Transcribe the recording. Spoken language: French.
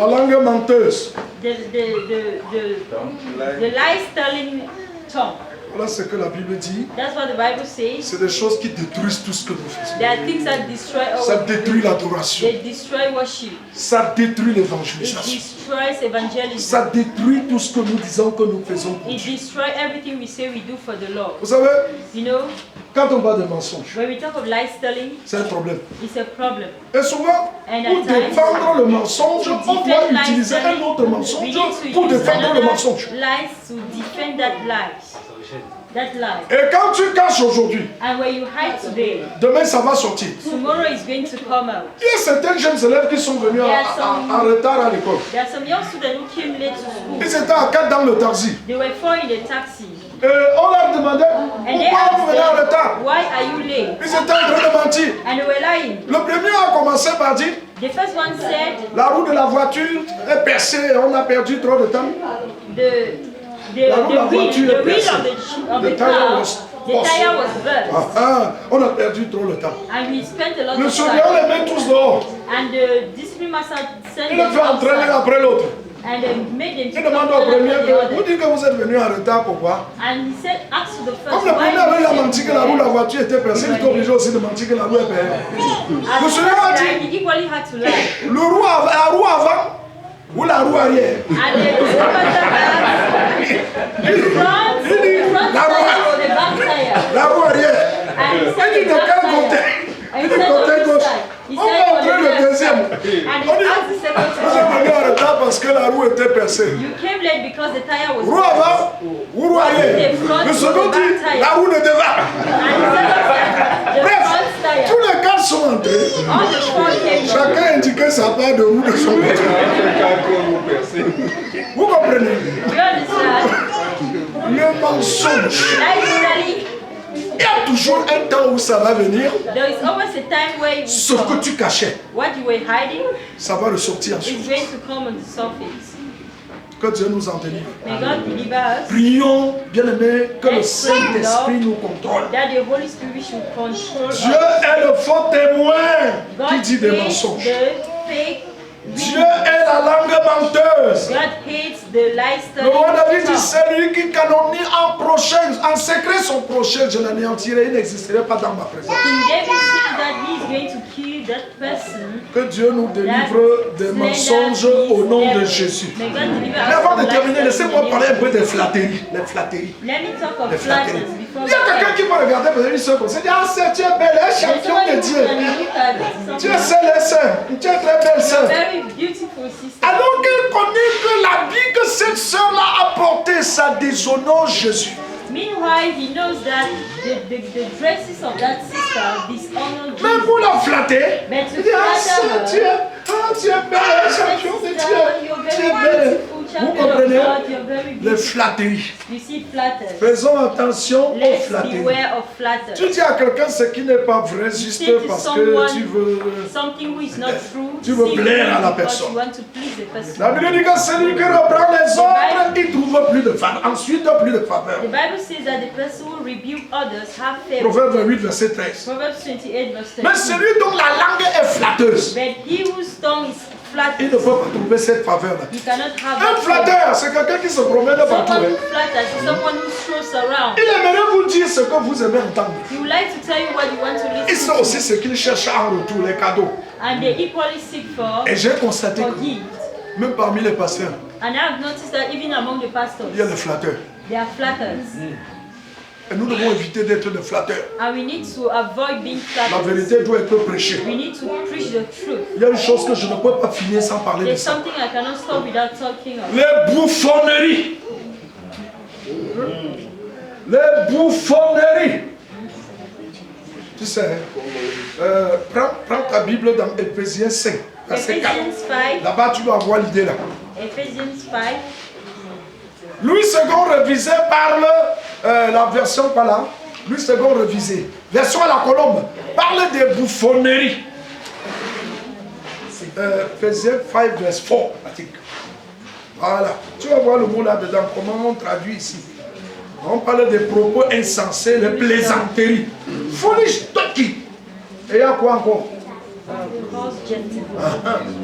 La langue menteuse. The lies-telling tongue. Voilà ce que la Bible dit. That's what the Bible says. C'est des choses qui détruisent tout ce que nous faisons. There are things that destroy Ça our détruit l'adoration. They destroy worship. Ça détruit It l'évangélisation. destroys evangelism. Ça détruit tout ce que nous disons que nous faisons pour It Dieu. destroys everything we say we do for the Lord. Vous savez, You know, quand on parle de mensonges, when we talk of lies-telling, c'est un problème. it's a problem. Et souvent, And pour at times, défendre le mensonge, on doit defend utiliser un lies-telling, autre we mensonge need to pour use défendre le another mensonge. lies to defend that lie. That lie. Et quand tu caches aujourd'hui, And when you hide today, demain ça va sortir. tomorrow is going to come out. Il y a certains jeunes élèves qui sont venus en retard à l'école. There are some young students who came late to school. Ils étaient à 4 dans le taxi. They were 4 in the taxi. Et on leur demandait And they pourquoi vous asked venez en them, retard. why are you late? Ils étaient en train de mentir. And they were lying. Le premier a commencé par dire The first one said, la roue de la voiture est percée, on a perdu trop de temps. La roue de la the wheel voiture est percée. of the The tire car, was the tire was burst. On a perdu trop de temps. And we spent a lot Le of surveillant time. les met tous dehors. And the discipline master sent Il les them fait entraîner outside. après l'autre. And they made them to Il come demande au one premier after the que vous other. dites que vous êtes venu en retard, pourquoi? And he said, ask to the first, Comme le premier avait you menti que la roue de la voiture était percée, il est obligé aussi de mentir que la roue est percée. As Le the surveillant a first dit, lie, he equally had to lie. la roue avant ou la roue arrière? And the discipline master asked, the front La roue, tire or the back tire? la roue arrière. And he said Il dit the de back quel tire. côté? And he Il dit said on côté this gauche. side. He On said va on entrer the le left deuxième. side. And On he dit, asked the second vous êtes time. venu en retard parce que la roue était percée. You came late because the tire was Roue avant ou roue arrière? Le second dit, la roue ne devant. And he said the Bref, front tire. tous les quatre sont entrés. All the four came. Chacun indiquait sa part de roue de son côté. Vous comprenez? You understand? Le mensonge. Lies-telling, Il y a toujours un temps où ça va venir. there is always a time where you Ce que tu cachais, what you were hiding ça va ressortir is ensuite. going to come on the surface. Que Dieu nous en délivre. May God deliver us. Prions, bien-aimés, que le Let's pray, Saint-Esprit Lord, nous contrôle. that the Holy Spirit should control Dieu us. est le faux témoin qui God dit des hates mensonges. the fake. Dieu est la langue menteuse. God hates the Le roi David dit, lies-telling. celui qui calomnie en prochain, en secret son prochain, je l'anéantirai, il n'existerait pas dans ma présence. King David says that he is going to kill that person. Que Dieu nous délivre des mensonges au nom de Jésus. May God deliver Mais us avant from de terminer, lies-telling laissez-moi in the parler un name peu of des Jesus. flatteries. Les flatteries. Let me talk Les of flatteries. flatteries before Il y a quelqu'un we qui peut regarder peut-être une seule chose. Il dit, ah, tu es belle, un There's champion someone de who Dieu. can look at Tu es something. seule et seule. Tu es très belle You're seule. very beautiful sister. Alors qu'il connaît que l'habit que cette sœur-là a porté, ça déshonore Jésus. Meanwhile, he knows that the dresses of that sister dishonor Mais Jesus. pour la flatter, Mais il to dit, ah, flatter sœur, her, tu es belle, un champion de sister, Dieu. you're Tu very es belle. beautiful, Vous champion of comprenez? God, you're very Les beautiful. flatteries. You see flattered. Faisons attention aux Let's flatteries. beware of flattered. Tu dis à quelqu'un ce qui n'est pas vrai juste Say to parce que someone tu veux... something who is not true. Tu veux say plaire à la because personne. You want to please the person. La Bible dit que celui qui reprend les autres, il trouve plus de faveur. Ensuite, plus de faveur. The Bible says that the person who rebuke others have favor. Proverbe 28, verset 13. Proverbs 28 verse 13. Mais celui dont la langue est flatteuse, But he whose tongue is il ne flattered, peut pas trouver cette faveur-là. he cannot have Un that favor. flatteur, c'est quelqu'un qui se promène partout. Someone hein. who flatters is someone who strolls around. Il aimerait vous dire ce que vous aimez entendre. He would like to tell you what you want to Il listen sait aussi ce qu'il cherche en retour, les cadeaux. and they equally seek for Et j'ai constaté que gift. même parmi les pasteurs, And I've noticed that even among the pastors, il y a les flatteurs. they are flatters. Et nous devons éviter d'être des flatteurs. And we need to avoid being La flatters. vérité doit être prêchée. We need to preach the truth. Il y a une chose que je ne peux pas finir sans parler de There's ça. something I cannot stop without talking of. Les bouffonneries. Les bouffonneries. Tu sais, prends ta Bible dans Éphésiens 5, verset 4. Ephesians 5. Là-bas, tu dois avoir l'idée là. Ephesians 5. Louis II révisé parle, la version pas là, Louis II révisé, version à la colombe, parle des bouffonneries. Ephésiens 5, verset 4, article. Voilà, tu vas voir le mot là-dedans, comment on traduit ici. On parle des propos insensés, les plaisanteries. Foolish talking. Et il y a quoi encore? Cause gentle.